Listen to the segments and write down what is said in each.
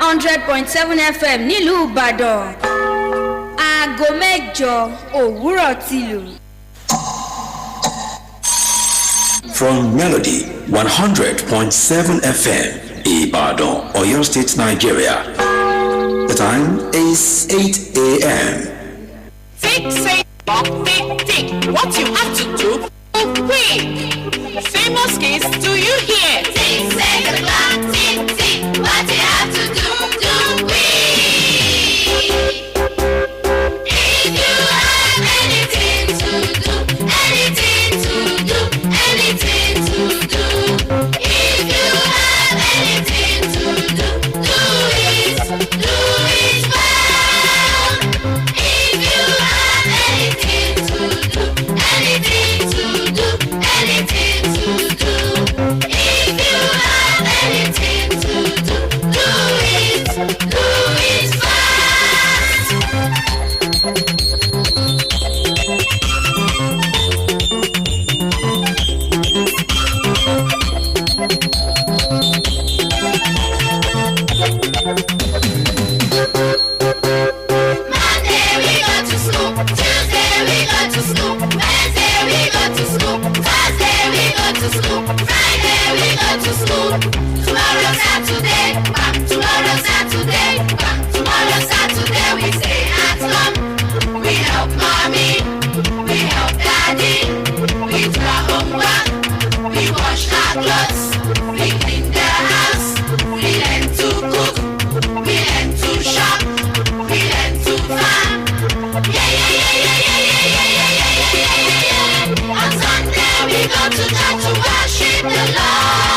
100.7 FM nílùú Ìbàdàn. Aago mẹ́jọ òwúrọ̀ tìlù. From Melody 100.7 FM, Ibadan, Oyo State, Nigeria. The time is 8 a.m. Tick, say, talk, tick, tick. What you have to do, quick. Famous kids, do you hear? Tick, say the clock, tick, tick. What you have to do, quick. If you have anything to do, anything to do, anything to do. If you have anything to do, do it well. If you have anything to do, anything to do, anything to do. If you have anything to do, do it fast. Monday we go to school, Tuesday we go to school, Wednesday we go to school, Thursday we go to school, Friday we go to school. Tomorrow Saturday, tomorrow Saturday, tomorrow Saturday we stay at home. We help mommy, we help daddy, we do our homework, we wash our clothes, we clean the house, we learn to cook, we learn to shop, we learn to farm. Yeah, yeah, yeah, yeah, yeah, yeah, yeah, yeah, yeah, yeah, yeah, yeah. On Sunday we go to church to worship the Lord.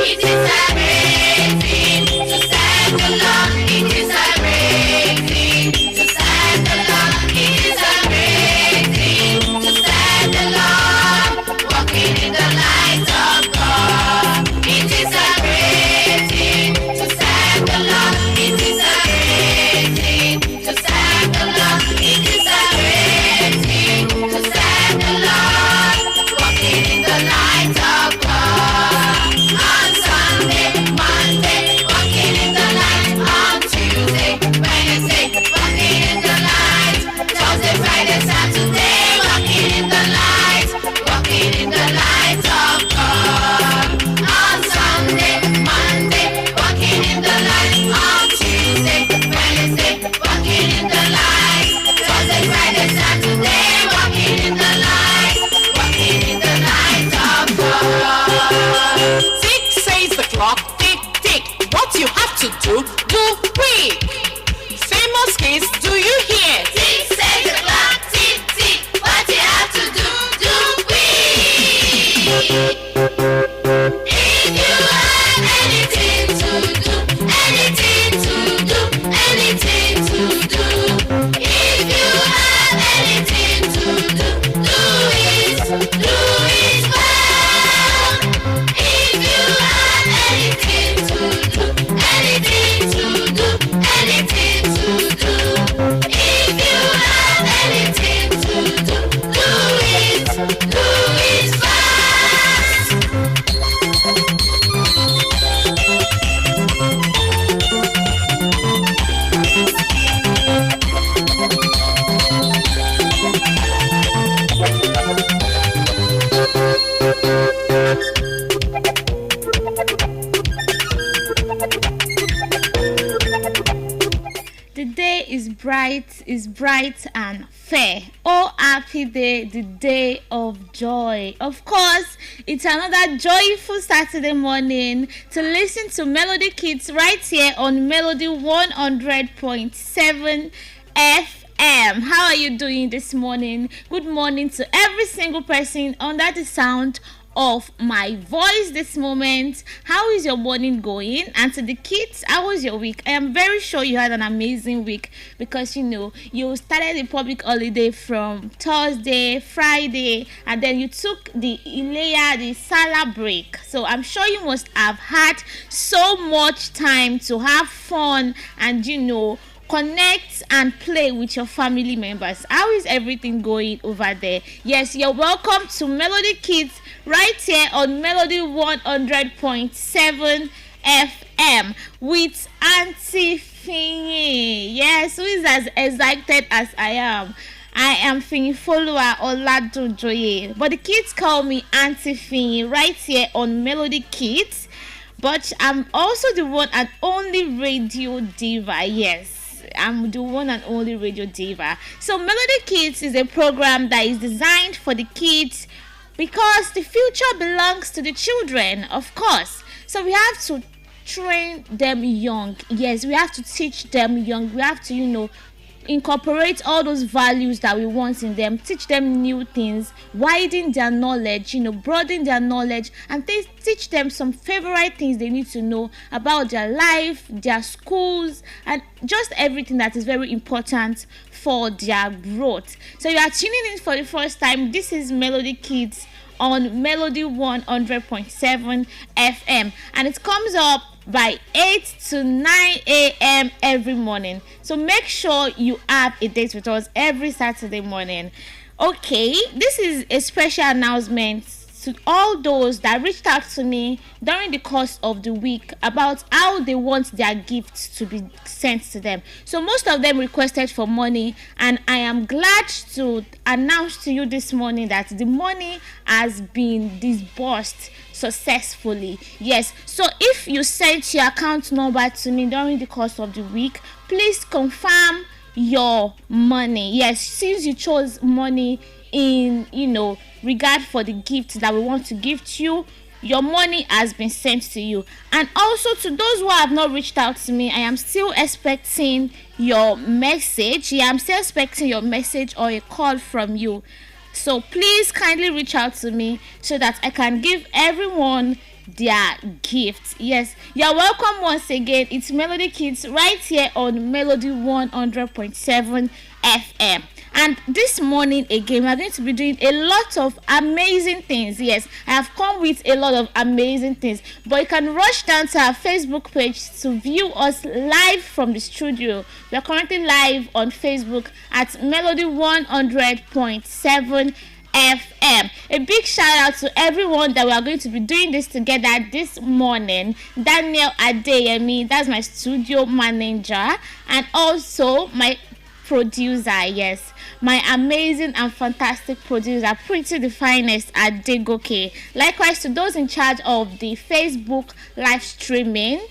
It is a great thing to serve the Lord. It is a great thing to serve the Lord. It is a great thing to serve the Lord. Walking in the light of God. It is a great thing to serve the Lord. It is a great thing to serve the Lord. It is a great thing to serve the Lord. Walking in the light of God. On Sunday, Monday, walking in the light. On Tuesday, Wednesday, walking in the light. Thursday, Friday, Saturday, walking in the light. Walking in the light of God. On Sunday, Monday, walking in the light. On Tuesday, Wednesday, walking in the light. Thursday, Friday, Saturday, walking in the light. Walking in the light of God. Tick, says the clock, tick, tick. What you have to do, quick. Famous kids, do you hear? Tick, say the clock, tick, tick. What you have to do quick. If you have anything to do, anything to do, anything to do. If you have anything to do, do it well. If you have anything to do, anything to do, anything to do. If you have anything to do, do it fast. The day is bright and fair. Oh, happy day, the day of joy. Of course, it's another joyful Saturday morning to listen to Melody Kids right here on Melody 100.7 FM. How are you doing this morning? Good morning to every single person under the sound of my voice this moment. How is your morning going? And to the kids, how was your week? I am very sure you had an amazing week because you started the public holiday from Thursday, Friday, and then you took the Salah break. So I'm sure you must have had so much time to have fun and connect and play with your family members. How is everything going over there? Yes, you're welcome to Melody Kids right here on Melody 100.7 FM with Auntie Fiyin. Yes, who is as excited as I am. I am Fiyinfoluwa Oladunjoye, but the kids call me Auntie Fiyin right here on Melody Kids. But I'm also the one and only radio diva. Yes, I'm the one and only radio diva. So Melody Kids is a program that is designed for the kids because the future belongs to the children, of course. So we have to train them young. Yes, we have to teach them young. We have to, incorporate all those values that we want in them, teach them new things, widen their knowledge, broaden their knowledge, and teach them some favorite things they need to know about their life, their schools, and just everything that is very important for their growth. So you are tuning in for the first time. This is Melody Kids on Melody 100.7 FM, and it comes up by 8 to 9 a.m. every morning. So make sure you have a date with us every Saturday morning. Okay, this is a special announcement to all those that reached out to me during the course of the week about how they want their gifts to be sent to them. So most of them requested for money, and I am glad to announce to you this morning that the money has been disbursed successfully. Yes, so if you sent your account number to me during the course of the week, please confirm your money. Yes, since you chose money in regard for the gift that we want to give to you, your money has been sent to you. And also to those who have not reached out to me, I am still expecting your message. I'm still expecting your message or a call from you. So please kindly reach out to me so that I can give everyone their gifts. Yes, you're welcome once again. It's Melody Kids right here on Melody 100.7 FM. And this morning again, we're going to be doing a lot of amazing things. Yes, I have come with a lot of amazing things. But you can rush down to our Facebook page to view us live from the studio. We are currently live on Facebook at Melody 100.7 FM. A big shout out to everyone that we are going to be doing this together this morning. Daniel Adeyemi, that's my studio manager, and also my producer. Yes, my amazing and fantastic producer, Pretty the Finest at Degoke. Likewise to those in charge of the Facebook live streaming,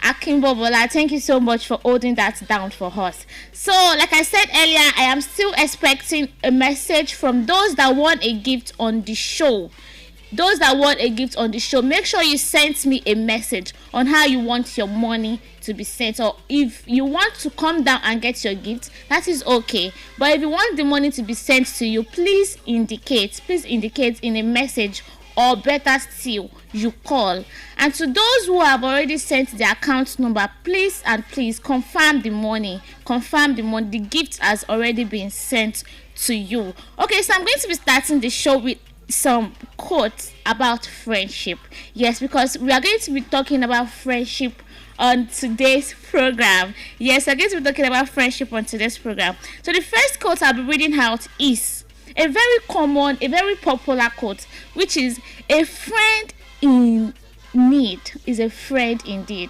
Akimbobola, thank you so much for holding that down for us. So, like I said earlier, I am still expecting a message from those that want a gift on the show. Those that want a gift on the show, make sure you send me a message on how you want your money to be sent. Or if you want to come down and get your gift, that is okay. But if you want the money to be sent to you, please indicate in a message, or better still, you call. And to those who have already sent their account number, please confirm the money. The gift has already been sent to you. Okay, so I'm going to be starting the show with some quotes about friendship. Yes, because we are going to be talking about friendship on today's program. Yes, I'm going to be talking about friendship on today's program. So the first quote I'll be reading out is a very common, a very popular quote, which is, a friend in need is a friend indeed.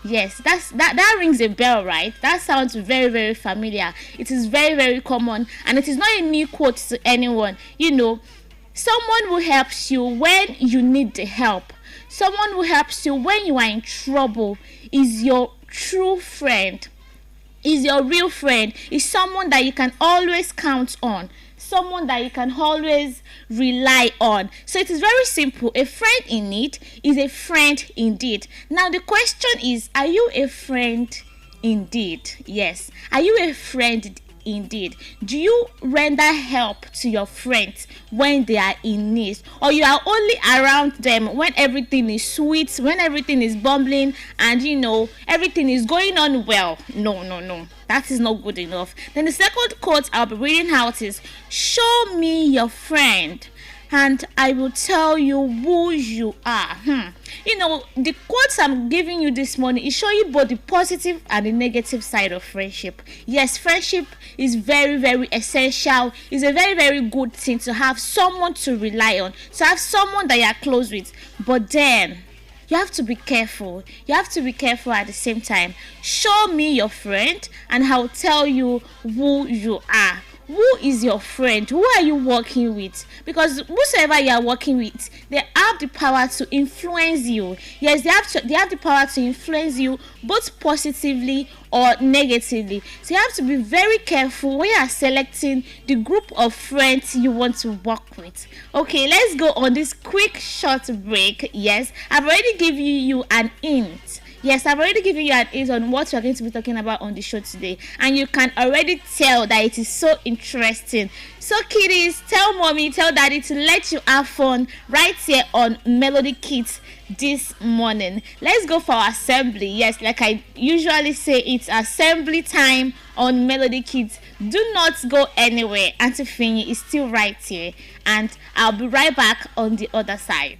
Yes, that rings a bell, right? That sounds very, very familiar. It is very, very common, and it is not a new quote to anyone. Someone who helps you when you need the help, someone who helps you when you are in trouble, is your true friend, is your real friend, is someone that you can always count on, someone that you can always rely on. So it is very simple. A friend in need is a friend indeed. Now the question is, are you a friend indeed? Yes. Are you a friend indeed? Do you render help to your friends when they are in need, or you are only around them when everything is sweet, when everything is bubbling, and everything is going on well? No, that is not good enough. Then the second quote I'll be reading out is, show me your friend and I will tell you who you are. The quotes I'm giving you this morning is showing you both the positive and the negative side of friendship. Yes, friendship is very, very essential. It's a very, very good thing to have someone to rely on, to have someone that you are close with. But then you have to be careful. You have to be careful at the same time. Show me your friend and I'll tell you who you are. Who is your friend? Who are you working with? Because whosoever you are working with, they have the power to influence you. Yes, they have the power to influence you both positively or negatively. So you have to be very careful when you are selecting the group of friends you want to work with. Okay, let's go on this quick short break. Yes, I've already given you an hint. Yes, I've already given you an hint on what we're going to be talking about on the show today. And you can already tell that it is so interesting. So kiddies, tell mommy, tell daddy to let you have fun right here on Melody Kids this morning. Let's go for our assembly. Yes, like I usually say, it's assembly time on Melody Kids. Do not go anywhere. Auntie Fiyin is still right here. And I'll be right back on the other side.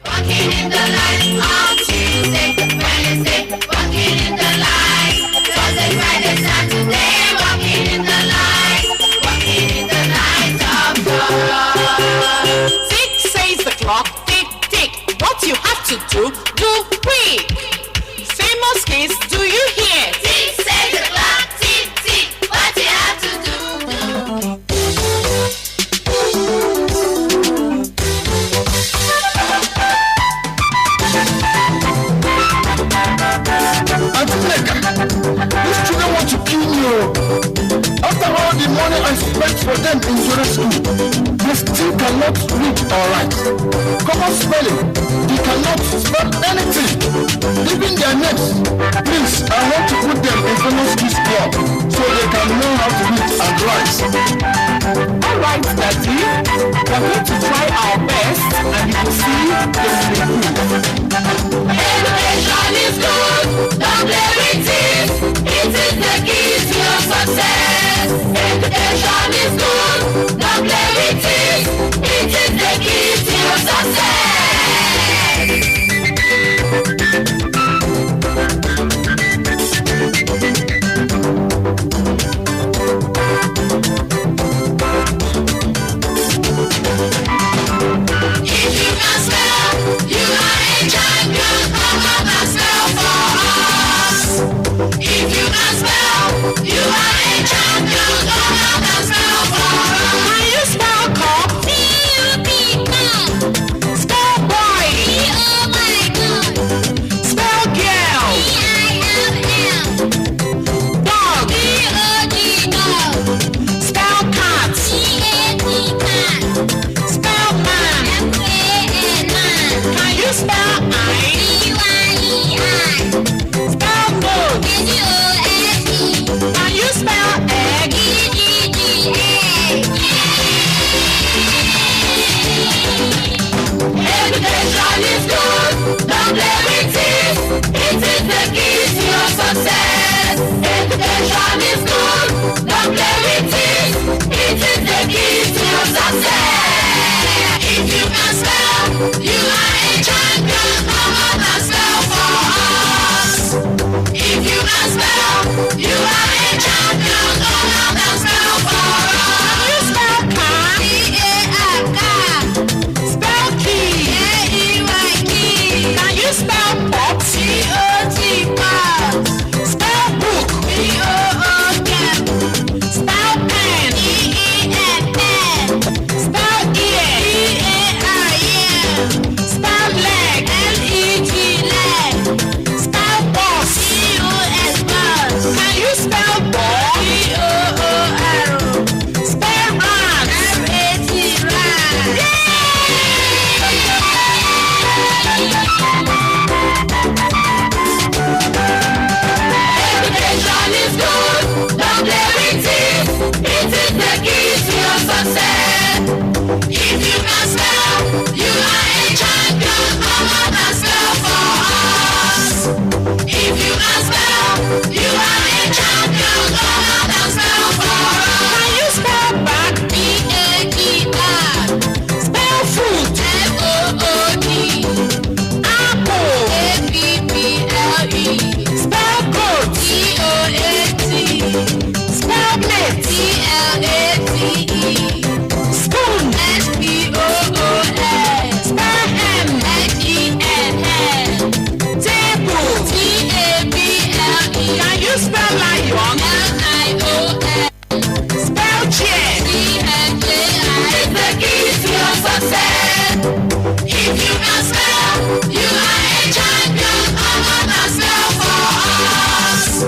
Walking in the light on Tuesday, Wednesday, walking in the light. Thursday, Friday, Saturday, walking in the light of God. Tick says the clock, tick, tick. What you have to do, do quick. Famous kids, do you hear? Tick says the clock, tick, tick. What you have to do, do. These children want to kill me. After all the money I spent for them in Zura school, they still cannot read or write. Common spelling, they cannot spell anything. Even their names. Please, I want to put them in famous kids club so they can know how to read and write. Alright, Daddy. We're going to try our best and you will see they will improve. Education is good, don't play with it. It is the key to your success. Education is good, don't play with it. It is the key to your success. If you can spell, you are a champion. Come up and spell for us. If you can spell, you are a champion. Come up and spell for us. Can you spell cup? C-U-P-C. Spell boy. B-O-Y-G. Spell girl. B-I-L-L. Dog. D-O-G. Dog. Spell cat. C-A-T. Cat. Spell man. M-A-N. Man. Can you spell I? B-Y-E-I. Spell nose. G-O-S-E. Can you spell egg? E-G-G-A. Education is good, don't play with it. It is the key to your success. Education is good, don't play with it. It is the key to your success. If you can spell, you are a champion. Come on and spell for us. If you can spell, you are a champion. Come on and spell for us. Can you spell car? C-A-R. Car. Spell key. K-E-Y. Key. Can you spell pot? C-O-T. Pot. Spell book. B-O-O. Cap. Spell pen. E-E-N. Pen. Spell ear. E-A-R. Yeah. Spell leg. L-E-G. Leg. Spell boss. C-O-S. Boss. Can you spell ball? B-O-O-R. Spell rat. R-A-T. Rat. Education is good, don't play with it. It is the key to your success. If you can spell, you are a champion. If you can spell, you are a champion. Come on and spell for us.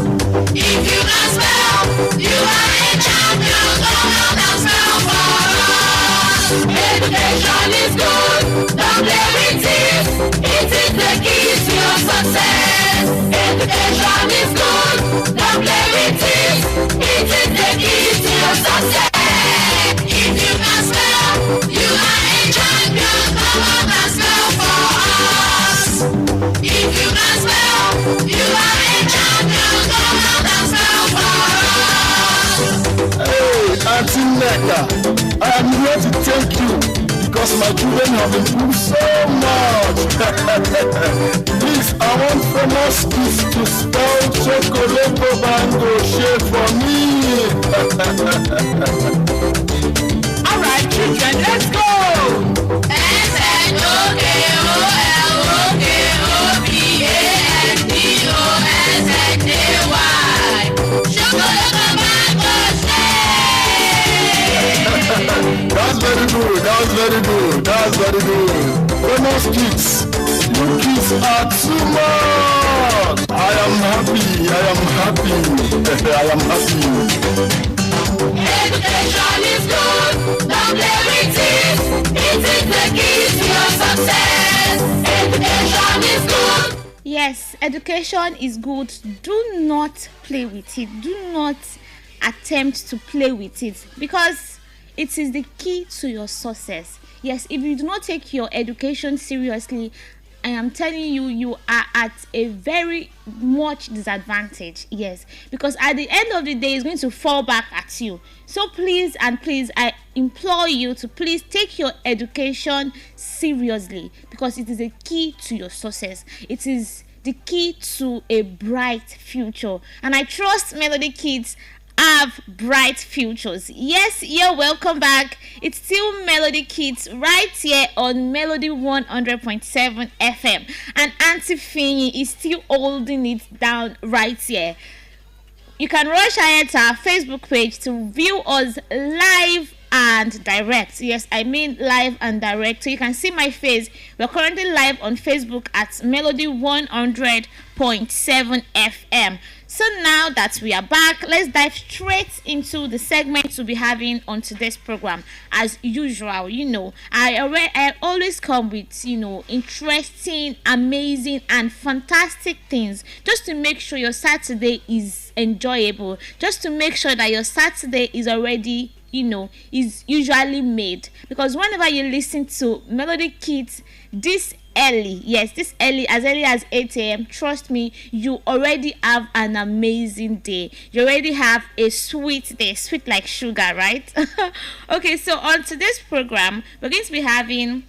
If you can spell, you are a champion. Come on and spell for us. Education is good, don't play with it. It is the key to your success. Education is good, don't play with it. It is the key to your success. If you can spell, you are a champion. Come on and spell for us. If you can spell, you are a champion. Come on and spell for us. Hey, Auntie Neka, I am here to thank you because my children have improved so much. Please, I want famous kids to spell chocolate bango share for me. Alright, children, let's go. That's very good, that's very good, that's very good. Famous kids, you kids are too much. I am happy, I am happy, I am happy. Education is good, don't play with it. It is the key to your success. Education is good. Yes, education is good. Do not play with it. Do not attempt to play with it because it is the key to your success. Yes, if you do not take your education seriously, I am telling you, you are at a very much disadvantage. Yes, because at the end of the day, it's going to fall back at you. So please and please, I implore you to please take your education seriously because it is a key to your success. It is the key to a bright future, and I trust Melody Kids have bright futures. Yes, you're welcome back. It's still Melody Kids right here on Melody 100.7 FM, and Auntie Fiyin is still holding it down right here. You can rush ahead to our Facebook page to view us live and direct. Yes, I mean live and direct. So you can see my face. We're currently live on Facebook at Melody 100.7 FM. So now that we are back, let's dive straight into the segments we'll be having on today's program. As usual, I always come with, interesting, amazing, and fantastic things just to make sure your Saturday is enjoyable, just to make sure that your Saturday is already, is usually made. Because whenever you listen to Melody Kids this early as 8 a.m. trust me, you already have an amazing day. You already have a sweet day, sweet like sugar, right? Okay, so on today's program, we're going to be having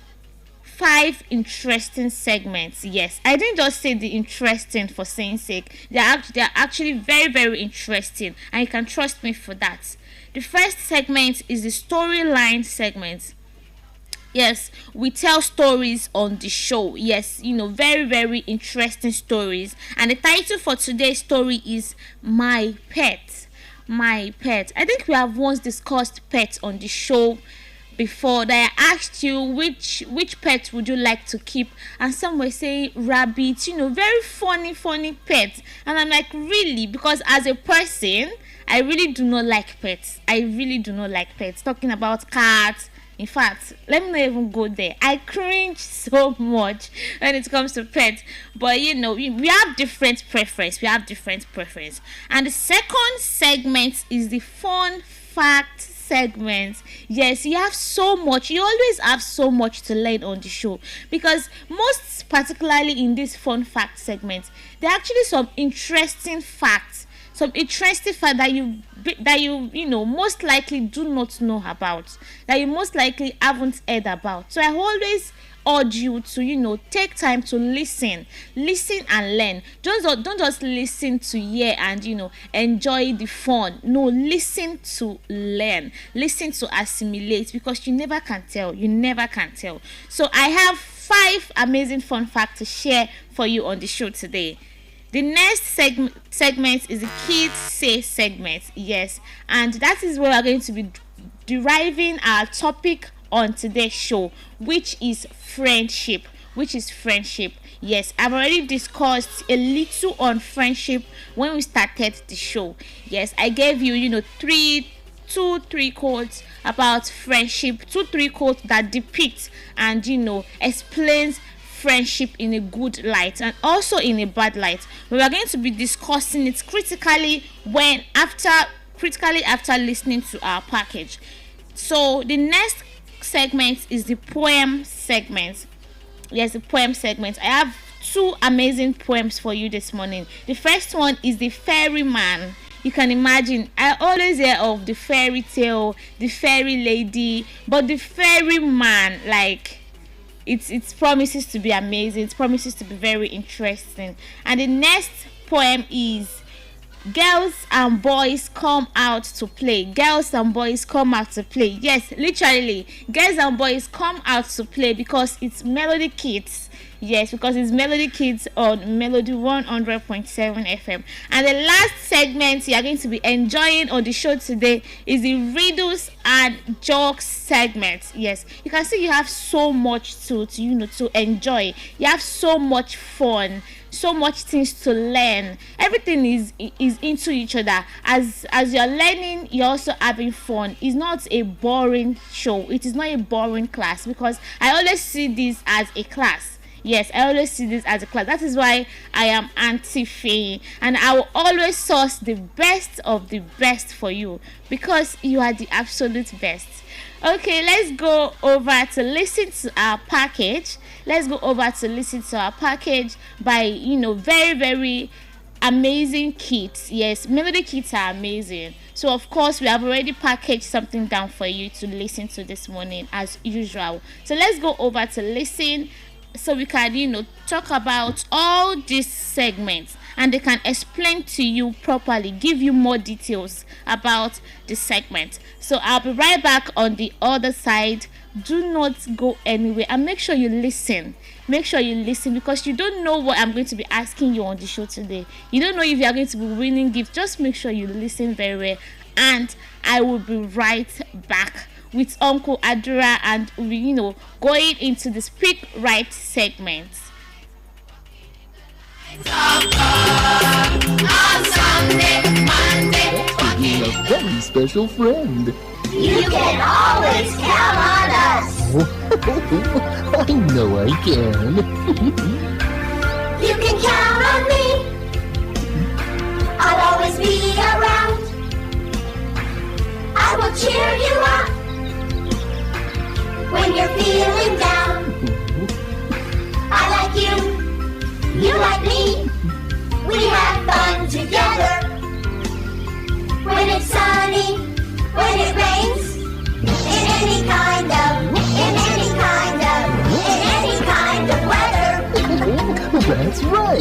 5 interesting segments. Yes, I didn't just say the interesting for saying sake. They're actually very, very interesting, and you can trust me for that. The first segment is the storyline segment. Yes, we tell stories on the show. Yes, very, very interesting stories. And the title for today's story is My Pet. My Pet. I think we have once discussed pets on the show before, that I asked you which pet would you like to keep, and some were saying rabbit, very funny pets. And I'm like, really? Because as a person, I really do not like pets. I really do not like pets. Talking about cats, in fact, let me not even go there. I cringe so much when it comes to pets. But we have different preference. And the second segment is the fun fact segment. Yes, you always have so much to learn on the show, because most particularly in this fun fact segment, there are actually some interesting facts that you most likely do not know about, that you most likely haven't heard about. So I always urge you to take time to listen and learn. Don't just listen to hear and enjoy the fun. No, listen to learn, listen to assimilate, because you never can tell. So I have 5 amazing fun facts to share for you on the show today. The next segment is the Kids Say segment. Yes, and that is where we're going to be deriving our topic on today's show, which is friendship. Yes, I've already discussed a little on friendship when we started the show. Yes, I gave you, three quotes about friendship, 2-3 quotes that depict and explains friendship in a good light and also in a bad light. We are going to be discussing it critically after listening to our package. So the next segment is the poem segment. Yes, the poem segment. I have 2 amazing poems for you this morning. The first one is the ferryman. You can imagine, I always hear of the fairy tale, the fairy lady, but the ferryman, like, it promises to be amazing. It promises to be very interesting. And the next poem is girls and boys come out to play. Girls and boys come out to play. Yes, literally, girls and boys come out to play because it's Melody Kids. Yes, because it's Melody Kids on Melody 100.7 FM. And the last segment you are going to be enjoying on the show today is the riddles and jokes segment. Yes, you can see you have so much to enjoy. You have so much fun, so much things to learn. Everything is into each other. As you're learning, you're also having fun. It's not a boring show. It is not a boring class, because I always see this as a class. Yes, I always see this as a class. That is why I am Auntie Faye, and I will always source the best of the best for you, because you are the absolute best. Okay, let's go over to listen to our package. By very, very amazing kids. Yes, Melody Kids are amazing. So of course we have already packaged something down for you to listen to this morning as usual. So let's go over to listen, so we can talk about all these segments, and they can explain to you properly, give you more details about the segment. So I'll be right back on the other side. Do not go anywhere, and make sure you listen, because you don't know what I'm going to be asking you on the show today. You don't know if you are going to be winning gifts. Just make sure you listen very well, and I will be right back with Uncle Adura, and going into the Speak Right segment. On Sunday, Monday, You're a very special friend. you can always count on us. I know I can. You can count on me. I'll always be around. I will cheer you up when you're feeling down. I like you, you like me. We have fun together. When it's sunny, when it rains, in any kind of weather. That's right.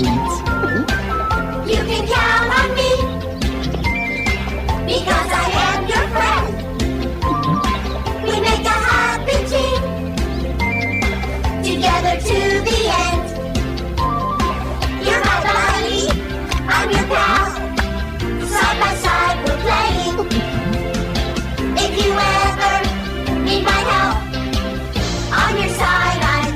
You can count on me, because I am your friend. We make a happy team, together to the end. You're my buddy, I'm your pal. Side by side we're playing. If you ever need my help, on your side I'm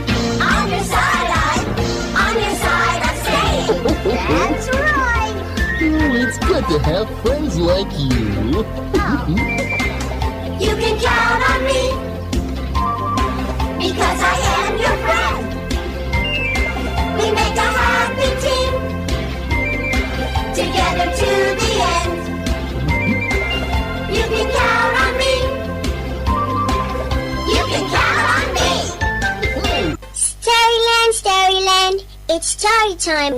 staying. That's right. It's good to have friends like you. You can count on me, because I am your friend. We make a happy team, together to the end. You can count on me. You can count on me. Storyland, it's story time.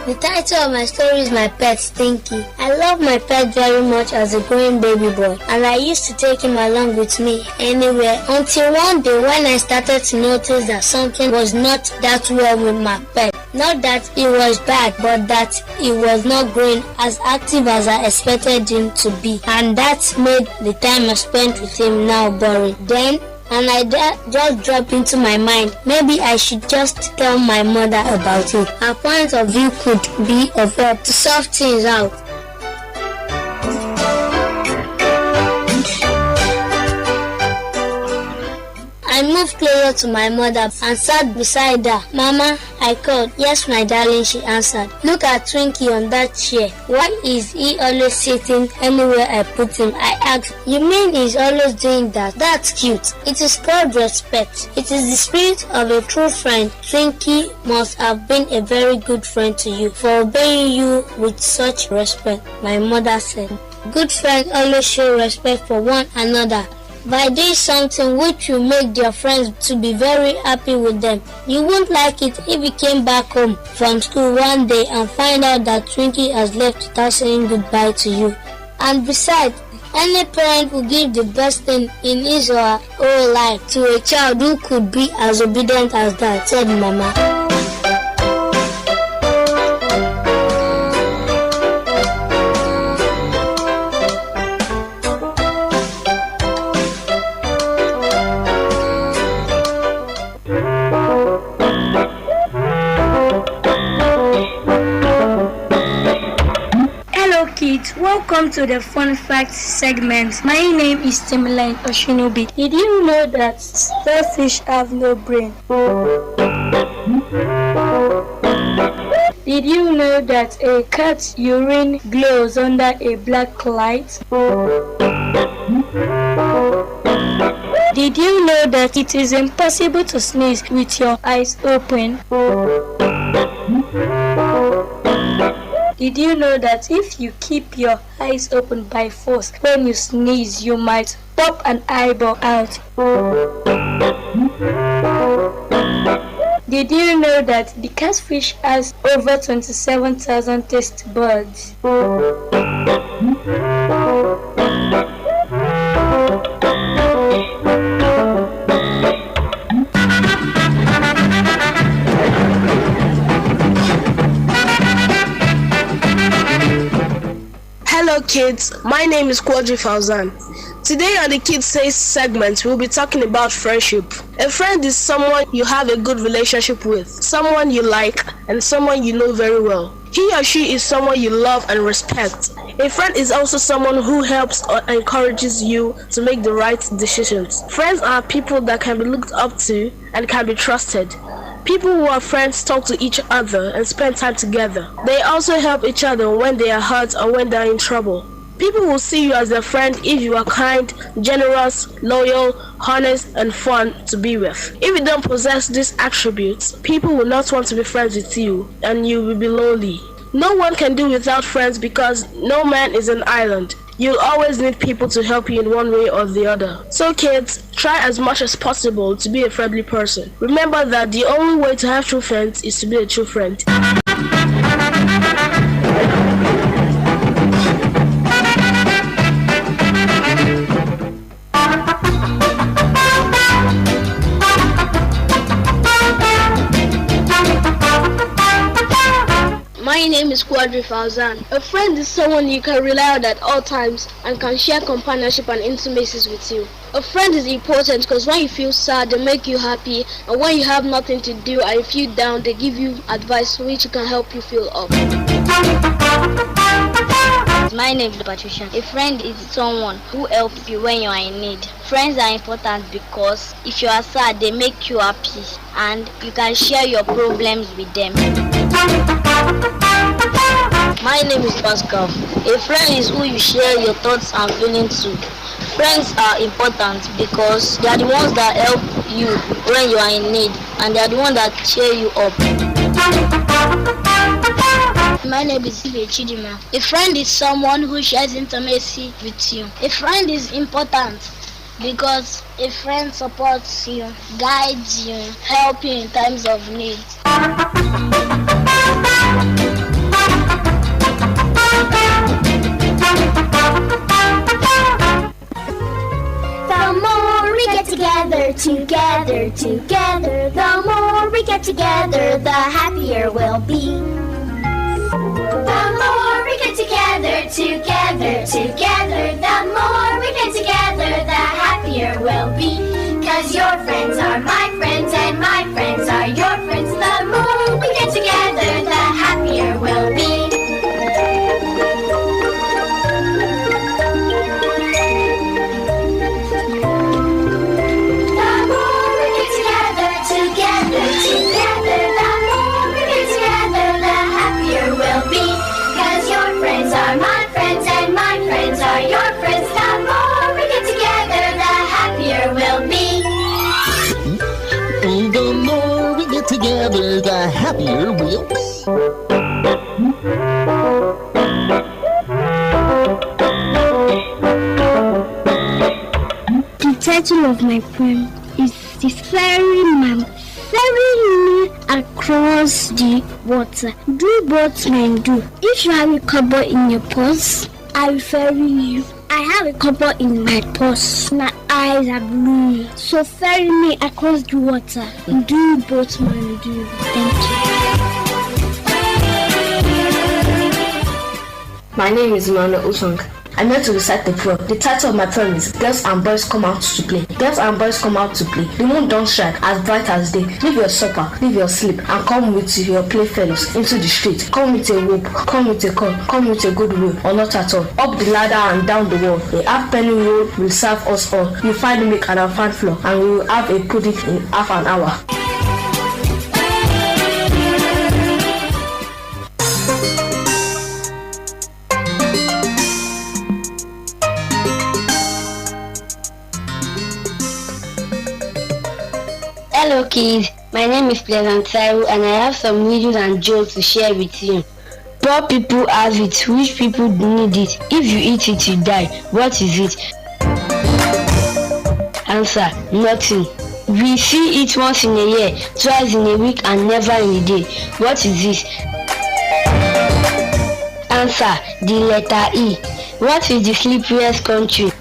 The title of my story is My Pet Stinky. I love my pet very much as a growing baby boy, and I used to take him along with me anywhere, until one day when I started to notice that something was not that well with my pet. Not that it was bad, but that he was not growing as active as I expected him to be, and that made the time I spent with him now boring. Then and just dropped into my mind. Maybe I should just tell my mother about it. Her point of view could be of help to sort things out. I moved closer to my mother and sat beside her. "Mama," I called. "Yes, my darling," she answered. "Look at Twinkie on that chair. Why is he always sitting anywhere I put him?" I asked. "You mean he's always doing that? That's cute." "It is called respect. It is the spirit of a true friend. Twinkie must have been a very good friend to you for obeying you with such respect," my mother said. Good friends always show respect for one another by doing something which will make their friends to be very happy with them. You won't like it if you came back home from school one day and find out that Twinkie has left without saying goodbye to you. And besides, any parent will give the best thing in his or her whole life to a child who could be as obedient as that, said Mama. Welcome to the Fun Facts segment. My name is Timiline Oshinobi. Did you know that starfish have no brain? Did you know that a cat's urine glows under a black light? Did you know that it is impossible to sneeze with your eyes open? Did you know that if you keep your eyes open by force when you sneeze, you might pop an eyeball out? Did you know that the catfish has over 27,000 taste buds? Hello kids, my name is Quadri Fauzan. Today on the Kids Say segment, we'll be talking about friendship. A friend is someone you have a good relationship with, someone you like, and someone you know very well. He or she is someone you love and respect. A friend is also someone who helps or encourages you to make the right decisions. Friends are people that can be looked up to and can be trusted. People who are friends talk to each other and spend time together. They also help each other when they are hurt or when they are in trouble. People will see you as a friend if you are kind, generous, loyal, honest, and fun to be with. If you don't possess these attributes, people will not want to be friends with you, and you will be lonely. No one can do without friends because no man is an island. You'll always need people to help you in one way or the other. So kids, try as much as possible to be a friendly person. Remember that the only way to have true friends is to be a true friend. My name is Quadri Fauzan. A friend is someone you can rely on at all times and can share companionship and intimacies with you. A friend is important because when you feel sad, they make you happy, and when you have nothing to do and you feel down, they give you advice which can help you feel up. My name is Patricia. A friend is someone who helps you when you are in need. Friends are important because if you are sad, they make you happy and you can share your problems with them. My name is Pascal. A friend is who you share your thoughts and feelings to. Friends are important because they are the ones that help you when you are in need and they are the ones that cheer you up. My name is Chidima. A friend is someone who shares intimacy with you. A friend is important because a friend supports you, guides you, helps you in times of need. The more we get together, the more we get together, the happier we'll be. The more we get together, the more we get together, the happier we'll be. 'Cause your friends are my friends and my friends are your friends. The more we get together, the happier we'll be. The more we get together, the more we get together, the happier we'll be. 'Cause your friends are my friends and my friends are your friends. The more we get together, the happier we'll be. The more we get together, the happier we'll be. The title of my poem is The Ferryman. Ferrying me across the water. Do boatmen do. If you have a cobble in your purse, I will ferry you. I have a cobble in my purse. My eyes are blue. So ferry me across the water. Do boatmen do. Thank you. My name is Emmanuel Usong. I'm here to recite the poem. The title of my poem is Girls and Boys Come Out to Play. Girls and boys come out to play. The moon don't shine as bright as day. Leave your supper, leave your sleep, and come with your playfellows into the street. Come with a rope, come with a corn, come with a good will, or not at all. Up the ladder and down the wall. A half-penny roll will serve us all. You find milk and a fan flour, and we will have a pudding in half an hour. Hello kids, my name is Pleasant Taiwo and I have some riddles and jokes to share with you. Poor people have it, rich people need it. If you eat it, you die. What is it? Answer, nothing. We see it once in a year, twice in a week and never in a day. What is this? Answer, the letter E. What is the slipperiest country?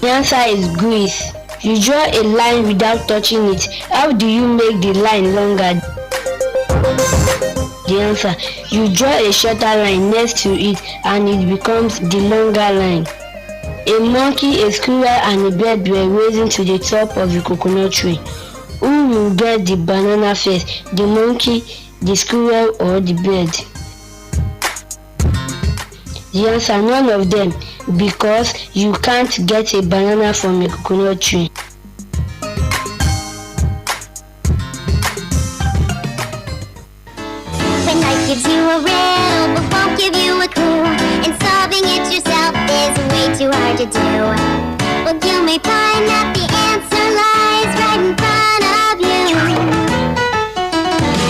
The answer is Greece. You draw a line without touching it. How do you make the line longer? The answer, you draw a shorter line next to it and it becomes the longer line. A monkey, a squirrel and a bird were raising to the top of the coconut tree. Who will get the banana first, the monkey, the squirrel or the bird? The answer, none of them, because you can't get a banana from a coconut tree. When life gives you a riddle but won't give you a clue, and solving it yourself is way too hard to do, well, you may find that the answer lies right in front of you.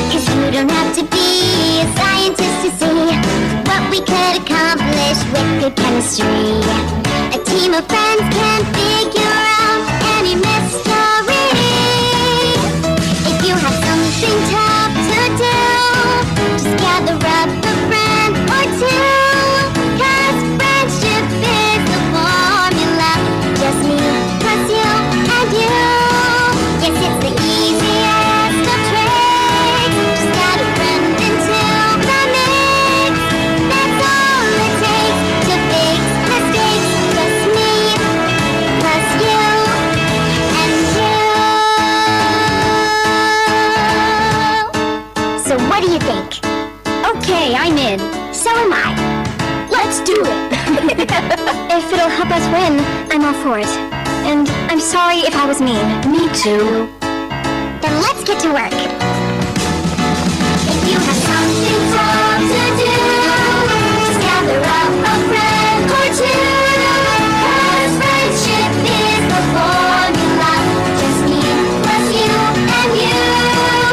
'Cause you don't have to be a scientist to see what we could accomplish with good chemistry. A team of friends can figure out any mystery. If you have something tough to do, just gather up a friend or two. 'Cause friendship is the formula. Just me, plus you, and you. Yes, it's the easiest of tricks. Just add a friend into the mix. That's all it takes to fix mistakes. Just me, plus you, and you. So what do you think? Okay, I'm in. So am I. Let's do it. If it'll help us win, I'm all for it. And I'm sorry if I was mean. Me too. Then let's get to work. If you have something tough to do, just gather up a friend or two. 'Cause friendship is the formula. Just me plus you and you.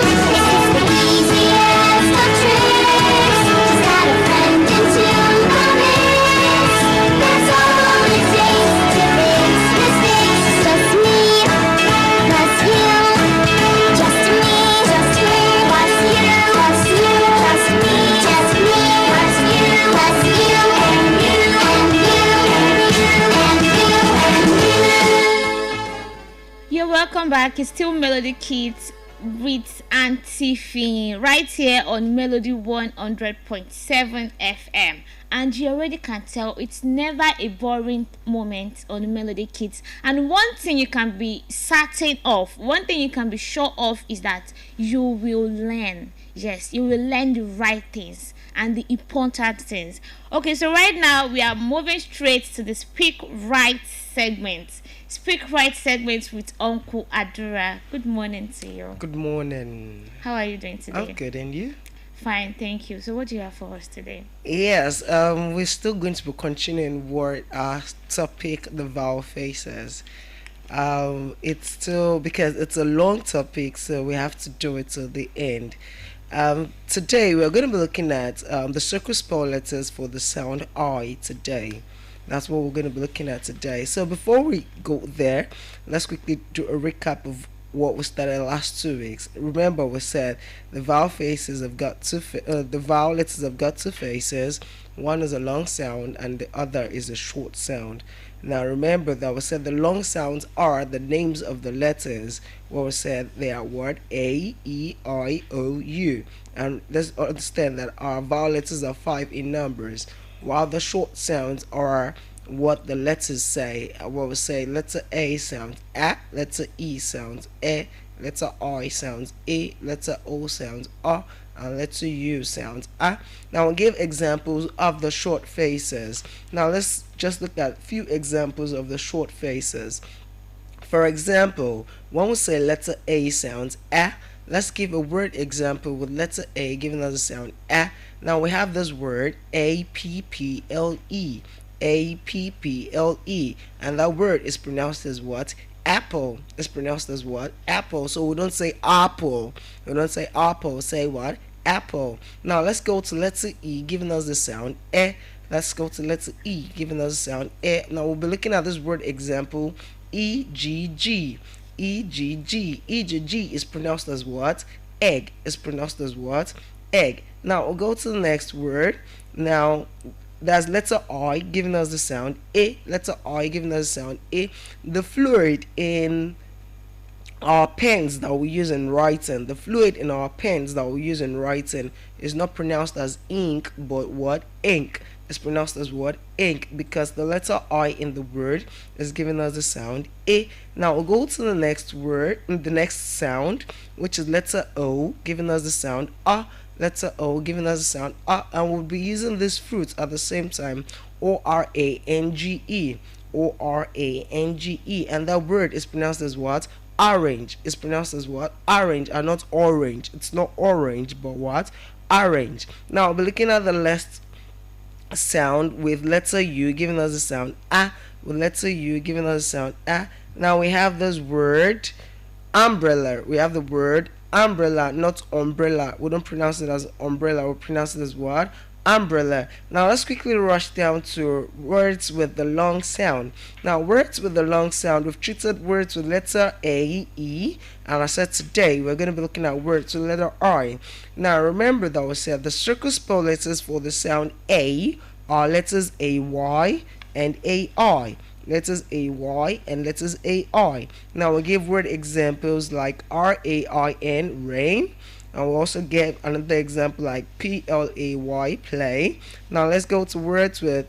This is the easiest of tricks. Just add a friend into the mix. That's all it takes to fix mistakes. Just me plus you. Just me plus you. Plus you. Just me plus you. Plus you and you and you and you and you. You're welcome back. It's still Melody Kids with Auntie Fiyin right here on Melody 100.7 FM. And you already can tell it's never a boring moment on Melody Kids. And one thing you can be certain of, one thing you can be sure of is that you will learn. Yes, you will learn the right things and the important things. Okay, so right now we are moving straight to the Speak Right segment. Speak Right segment with Uncle Adura. Good morning to you. Good morning. How are you doing today? I'm good, and you? Fine, thank you. So what do you have for us today? Yes, we're still going to be continuing with our topic, the vowel faces. It's still, because it's a long topic, so we have to do it till the end. Today we're going to be looking at the circle spell letters for the sound I today. That's what we're going to be looking at today. So before we go there, let's quickly do a recap of what we started last 2 weeks. Remember, we said the vowel faces have got the vowel letters have got two faces. One is a long sound and the other is a short sound. Now remember that we said the long sounds are the names of the letters. What we said they are what? A, E, I, O, U. And let's understand that our vowel letters are 5 in numbers, while the short sounds are what the letters say. What we say, letter A sounds A, letter E sounds E, letter I sounds E, letter O sounds A, and letter U sounds A. Now we'll give examples of the short faces. Now let's just look at a few examples of the short faces. For example, when we say letter A sounds A, let's give a word example with letter A giving us the sound A. Now we have this word A-P-P-L-E. A-P-P-L-E, and that word is pronounced as what? Apple. It's pronounced as what? Apple. So we don't say apple. We don't say apple. Say what? Apple. Now let's go to letter E, giving us the sound E. Let's go to letter E, giving us the sound E. Now we'll be looking at this word example, E-G-G. E-G-G. E-G-G is pronounced as what? Egg. It's pronounced as what? Egg. Now we'll go to the next word. Now that's letter I giving us the sound A. Letter I giving us the sound A. The fluid in our pens that we use in writing, the fluid in our pens that we use in writing is not pronounced as ink, but what? Ink. It's pronounced as what? Ink, because the letter I in the word is giving us the sound A. Now we'll go to the next word, the next sound, which is letter O, giving us the sound A. Letter O giving us the sound A, and we'll be using this fruit at the same time, O-R-A-N-G-E. O-R-A-N-G-E, and that word is pronounced as what? Orange. It's pronounced as what? Orange, and not orange. It's not orange, but what? Orange. Now we'll be looking at the last sound with letter U giving us the sound A. With letter U giving us the sound A. Now we have this word umbrella. We have the word umbrella, not umbrella. We don't pronounce it as umbrella. We pronounce it as what? Umbrella. Now let's quickly rush down to words with the long sound. Now words with the long sound, we've treated words with letter A, E, and I said today we're going to be looking at words with letter I. Now remember that we said the circle spell letters for the sound A are letters A-Y and A-I. Letters A-Y and letters A-I. Now we'll give word examples like R-A-I-N, rain. And we'll also get another example like P-L-A-Y, play. Now let's go to words with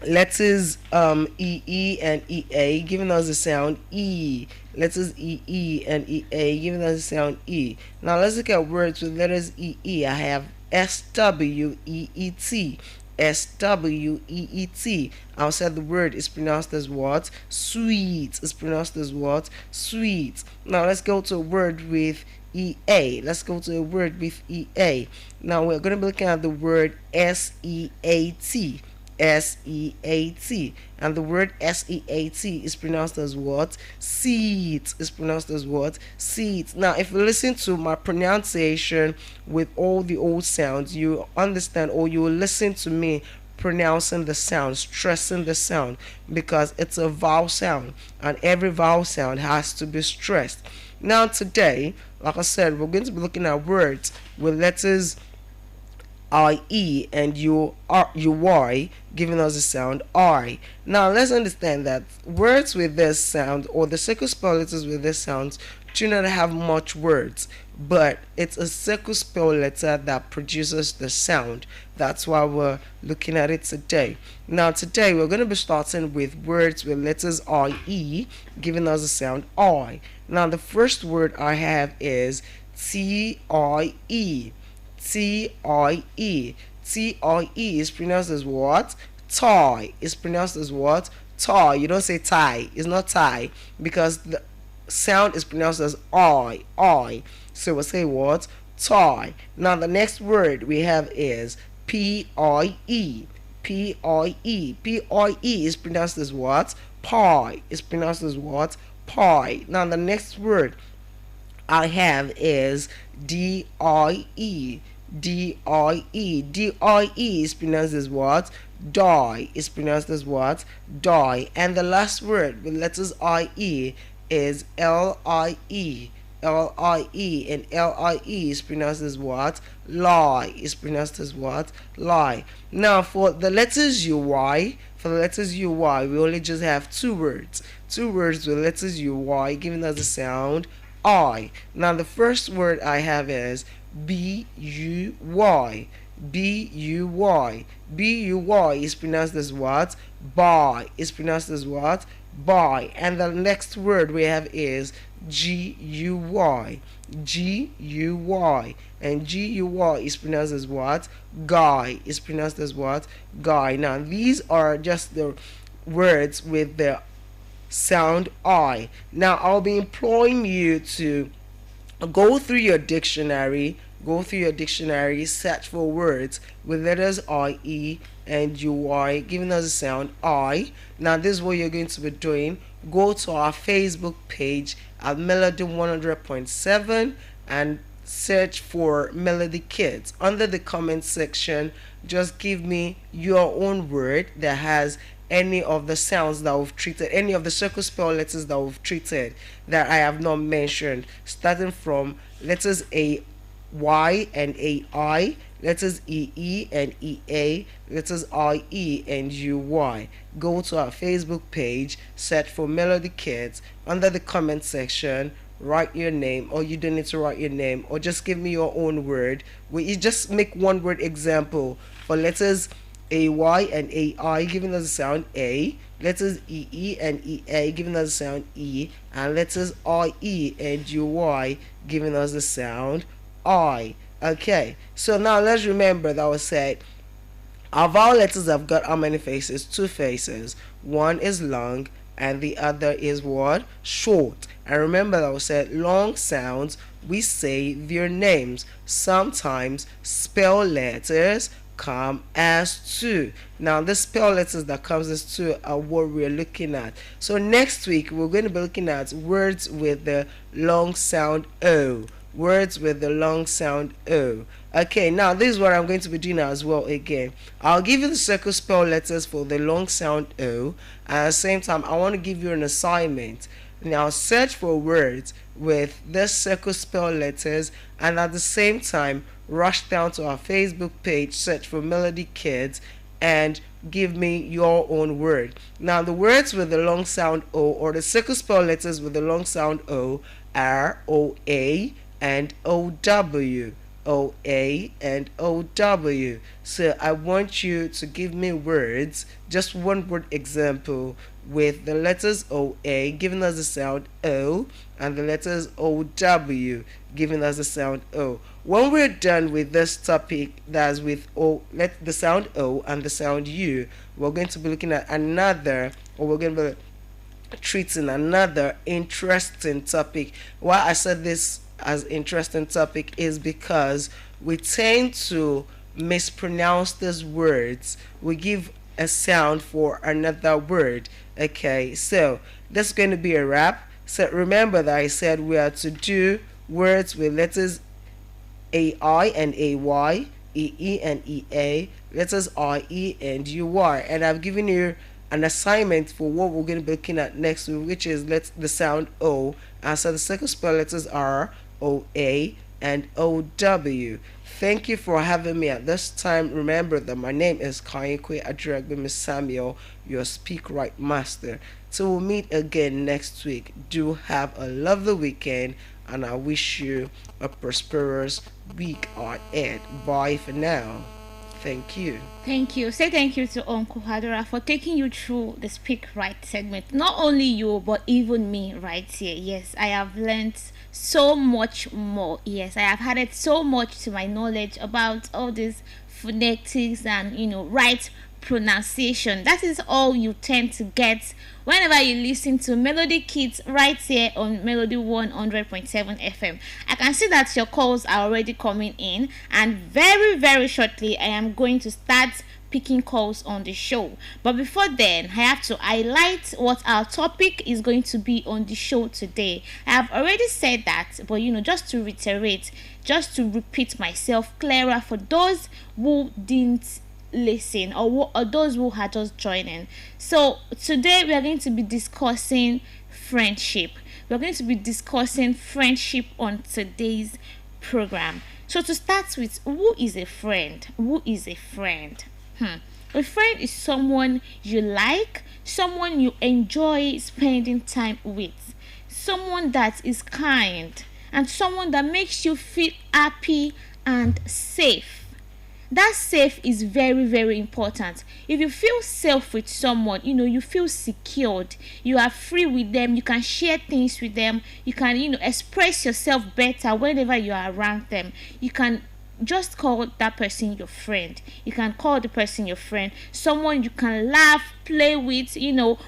letters E-E and E-A, giving us the sound E. Letters E-E and E-A, giving us the sound E. Now let's look at words with letters E-E. I have S-W-E-E-T. S-W-E-E-T. Outside the word is pronounced as what? Sweet. It's pronounced as what? Sweet. Now let's go to a word with E-A. Let's go to a word with E-A. Now we're going to be looking at the word S-E-A-T. S-E-A-T. And the word S-E-A-T is pronounced as what? Seat. It's pronounced as what? Seat. Now if you listen to my pronunciation with all the old sounds, you understand, or you will listen to me pronouncing the sound, stressing the sound, because it's a vowel sound and every vowel sound has to be stressed. Now today, like I said, we're going to be looking at words with letters I-E and U-Y, giving us the sound I. Now let's understand that words with this sound, or the circle spell letters with this sound, do not have much words, but it's a circle spell letter that produces the sound. That's why we're looking at it today. Now today we're going to be starting with words with letters IE, giving us the sound I. Now the first word I have is TIE. TIE. TIE is pronounced as what? Tie. Is pronounced as what? Tie. You don't say tie. It's not tie because the sound is pronounced as I. So we'll say what? Tie. Now the next word we have is PIE. PIE. PIE is pronounced as what? Pie. Is pronounced as what? Pie. Now the next word I have is DIE. DIE. DIE is pronounced as what? Die. Is pronounced as what? Die. And the last word with letters IE is LIE. LIE, and LIE is pronounced as what? Lie. Is pronounced as what? Lie. Now for the letters UI, we only just have two words with letters UI giving us the sound I. Now the first word I have is BUY. BUY. BUY is pronounced as what? Buy. Is pronounced as what? Buy. And the next word we have is GUY. GUY. And GUY is pronounced as what? Guy. Is pronounced as what? Guy. Now these are just the words with the sound I. Now I'll be imploring you to go through your dictionary, search for words with letters IE and UI giving us the sound I. Now this is what you're going to be doing. Go to our Facebook page at Melody 100.7 and search for Melody Kids. Under the comment section, just give me your own word that has any of the sounds that we've treated, any of the circle spell letters that we've treated that I have not mentioned, starting from letters Y and AI, letters EE and EA, letters IE and UY. Go to our Facebook page, search for Melody Kids. Under the comment section, write your name, or you don't need to write your name, or just give me your own word. You just make one word example for letters AY and AI giving us the sound A, letters EE and EA giving us the sound E, and letters IE and UI giving us the sound I. Okay, so now let's remember that I said our vowel letters have got how many faces? Two faces. One is long and the other is what? Short. And remember that I said long sounds, we say their names. Sometimes spell letters come as two. Now the spell letters that comes as two are what we're looking at. So next week we're going to be looking at words with the long sound O. Words with the long sound O. Okay, now this is what I'm going to be doing as well again. I'll give you the circle spell letters for the long sound O, and at the same time I want to give you an assignment. Now search for words with the circle spell letters, and at the same time rush down to our Facebook page, search for Melody Kids, and give me your own word. Now the words with the long sound O, or the circle spell letters with the long sound O, are OA and OW. OA and OW. So I want you to give me words, just one word example with the letters OA giving us the sound O and the letters OW giving us the sound O. When we're done with this topic that's with the sound O and the sound U, we're going to be looking at we're going to be treating another interesting topic. Why I said this as interesting topic is because we tend to mispronounce these words. We give a sound for another word. Okay, so that's going to be a wrap. So remember that I said we are to do words with letters AI and AY, EE and EA, letters IE and UY, and I've given you an assignment for what we're going to be looking at next week, which is the sound O, and so the second spell letters are OA and OW. Thank you for having me at this time. Remember that my name is Kayekwe Adregbemi Samuel, your Speak Right Master. So we'll meet again next week. Do have a lovely weekend, and I wish you a prosperous week ahead. Bye for now. Thank you. Thank you. Say thank you to Uncle Hadura for taking you through the Speak Right segment. Not only you, but even me right here. Yes, I have learned so much more. Yes, I have added so much to my knowledge about all these phonetics and, right pronunciation. That is all you tend to get whenever you listen to Melody Kids right here on Melody 100.7 FM. I can see that your calls are already coming in, and very, very shortly I am going to start picking calls on the show. But before then, I have to highlight what our topic is going to be on the show today. I have already said that, but just to reiterate, just to repeat myself clearer for those who didn't listen, or those who are just joining. So today we are going to be discussing friendship. We're going to be discussing friendship on today's program. So to start with, who is a friend? Who is a friend? A friend is someone you like, someone you enjoy spending time with, someone that is kind, and someone that makes you feel happy and safe. That safe is very, very important. If you feel safe with someone, you feel secured, you are free with them, you can share things with them, you can express yourself better whenever you are around them. You can just call that person your friend. You can call the person your friend, someone you can laugh, play with.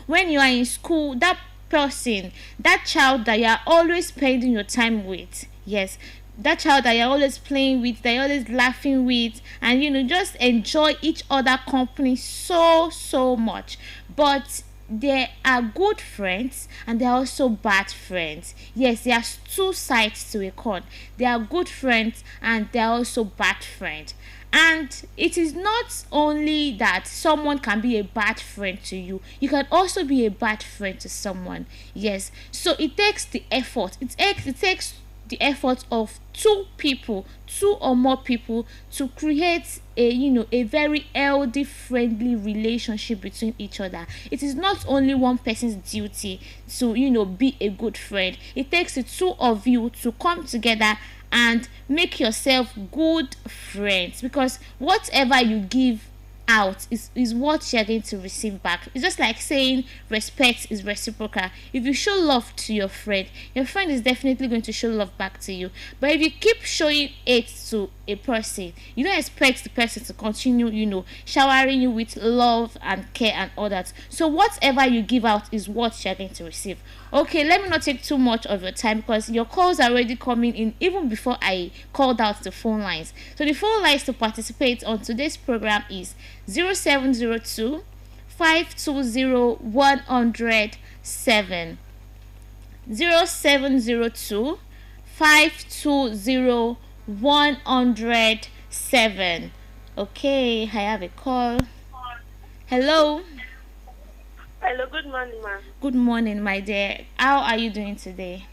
When you are in school, that person, that child that you are always spending your time with, yes, that child that you're always playing with, that you're always laughing with, and just enjoy each other company so much. But there are good friends and there are also bad friends. Yes, there are two sides to a coin. There are good friends and there are also bad friends. And it is not only that someone can be a bad friend to you, you can also be a bad friend to someone. Yes, so it takes the effort. It takes the effort of two or more people to create a very healthy, friendly relationship between each other. It is not only one person's duty to be a good friend. It takes the two of you to come together and make yourself good friends, because whatever you give out is what you're going to receive back. It's just like saying respect is reciprocal. If you show love to your friend is definitely going to show love back to you. But if you keep showing it to a person, you don't expect the person to continue showering you with love and care and all that. So whatever you give out is what you're going to receive. Okay, let me not take too much of your time, because your calls are already coming in even before I called out the phone lines. So the phone lines to participate on today's program is 0702 520 107, 0702 520 107. Okay, I have a call. Hello. Hello, good morning, ma'am. Good morning, my dear. How are you doing today?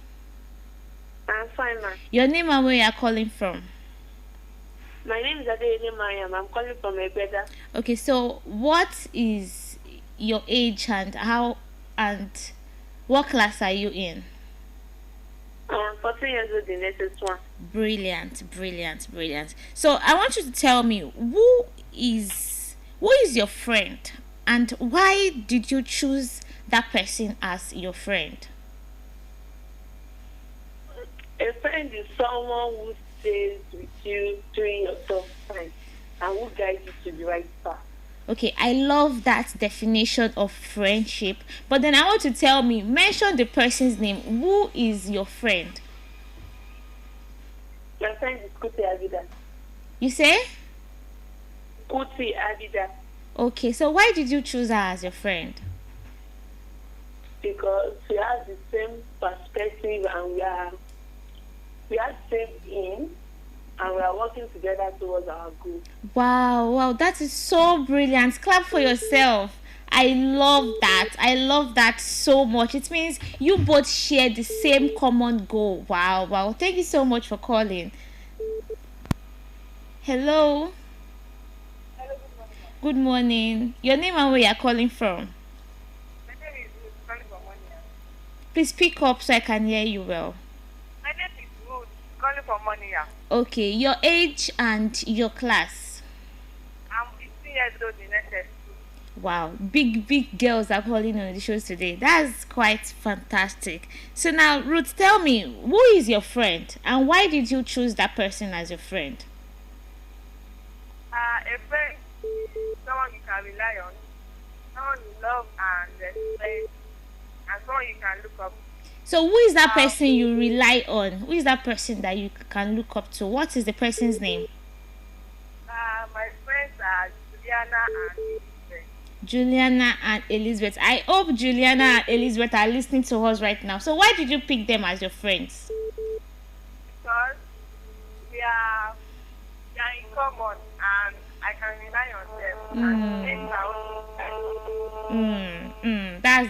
I'm fine, ma'am. Your name and where you are calling from? My name is Adeyemi Mariam. I'm calling from Egbeda. Okay, so what is your age and what class are you in? I'm 14 years old in SS1. Brilliant. So I want you to tell me, who is your friend, and why did you choose that person as your friend? A friend is someone who stays with you during your tough times and who guides you to the right path. Okay, I love that definition of friendship. But then I want you to tell me, mention the person's name. Who is your friend? My friend is Kuti Abida. You say? Kuti Abida. Okay, so why did you choose her as your friend? Because we have the same perspective and we have the same aim, and we are working together towards our goal. Wow, that is so brilliant. Clap for yourself. I love that so much. It means you both share the same common goal. Wow. Thank you so much for calling. Hello. Good morning. Your name and where you are calling from? My name is Please speak up so I can hear you well. My name is Ruth, calling from Monia. Okay, your age and your class. I'm 15 years old in SS2. Wow, big girls are calling on the shows today. That's quite fantastic. So now, Ruth, tell me, who is your friend and why did you choose that person as your friend? A friend, someone you can rely on, someone you love and respect, and someone you can look up to. So who is that person you rely on? Who is that person that you can look up to? What is the person's name? My friends are Juliana and Elizabeth. Juliana and Elizabeth. I hope Juliana and Elizabeth are listening to us right now. So why did you pick them as your friends? Because we are in common and I can rely on them.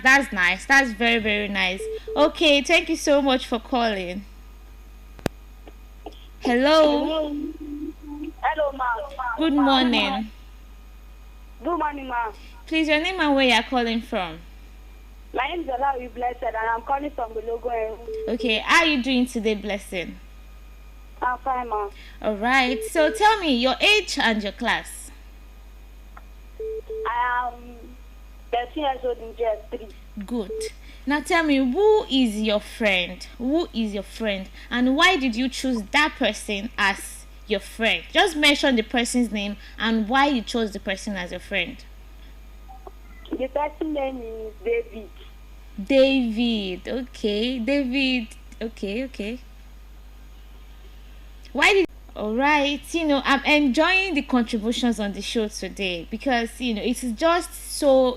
That's nice. That's very, very nice. Okay, thank you so much for calling. Hello. Hello, ma. Good morning. Good morning, ma. Please, your name and where you're calling from? My name is Olawi Blessed and I'm calling from the logo. Okay, how are you doing today, Blessing? I'm fine, ma. Alright, so tell me your age and your class. I am 13 years old in JS3. Good. Now tell me, who is your friend? Who is your friend? And why did you choose that person as your friend? Just mention the person's name and why you chose the person as your friend. The person's name is David. David. Okay. David. Okay. Why did... Alright, I'm enjoying the contributions on the show today because, it is just so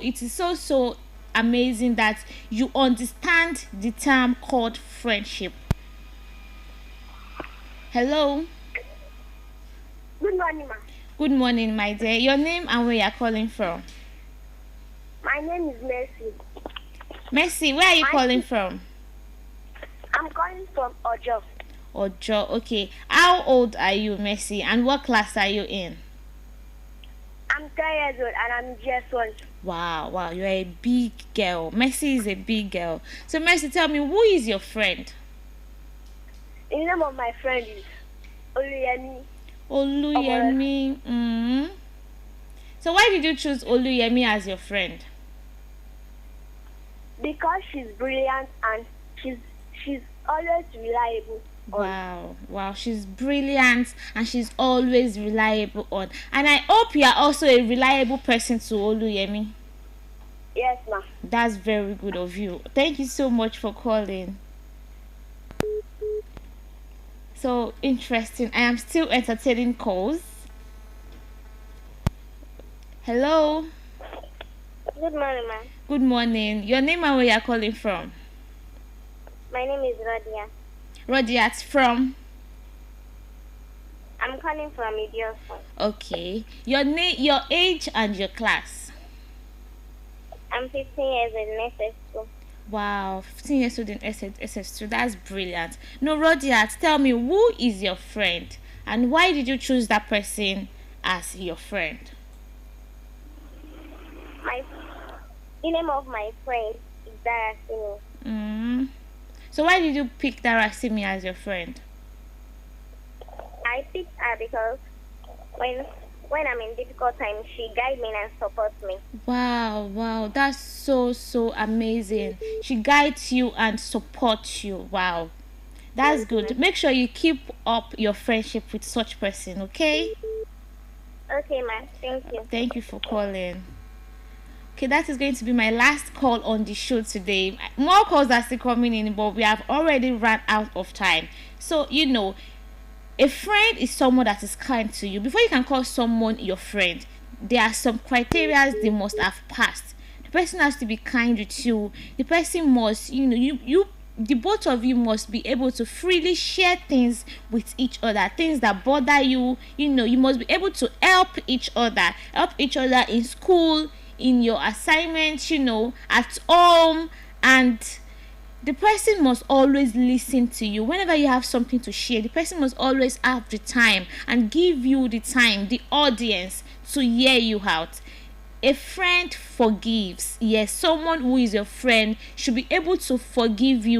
amazing that you understand the term called friendship. Hello. Good morning, ma. Good morning, my dear. Your name and where you're calling from? My name is Mercy. Mercy, where are you calling from? I'm calling from Ojo. Ojo, okay. How old are you, Mercy, and what class are you in? I'm 10 years old and I'm in GS1. Wow, you're a big girl. Mercy is a big girl. So, Mercy, tell me, who is your friend? The name of my friend is Oluyemi. Oluyemi. So, why did you choose Oluyemi as your friend? Because she's brilliant and she's always reliable. Wow, she's brilliant and she's always reliable on. And I hope you are also a reliable person to Oluyemi. Yes, ma'am. That's very good of you. Thank you so much for calling. So interesting. I am still entertaining calls. Hello. Good morning, ma'am. Good morning. Your name and where you are calling from? My name is Radia. Rodiat from? I'm calling from Idiofa. Okay. Your name, your age and your class? I'm 15 years old in SS2. Wow, 15 years old in SS2. That's brilliant. No, Rodiat, tell me, who is your friend? And why did you choose that person as your friend? The name of my friend is Darasimi. So why did you pick Darasimi as your friend? I picked her because when I'm in difficult times, she guides me and supports me. Wow, that's so amazing. She guides you and supports you. Wow, that's good. Make sure you keep up your friendship with such person, okay? Okay, ma'am. Thank you. Thank you for calling. Okay, that is going to be my last call on the show today. More calls are still coming in, but we have already run out of time. So, a friend is someone that is kind to you. Before you can call someone your friend, there are some criteria they must have passed. The person has to be kind with you. The person must, the both of you must be able to freely share things with each other, things that bother you. You must be able to help each other in school, in your assignments, at home, and the person must always listen to you. Whenever you have something to share, the person must always have the time and give you the time, the audience, to hear you out. A friend forgives. Yes, someone who is your friend should be able to forgive you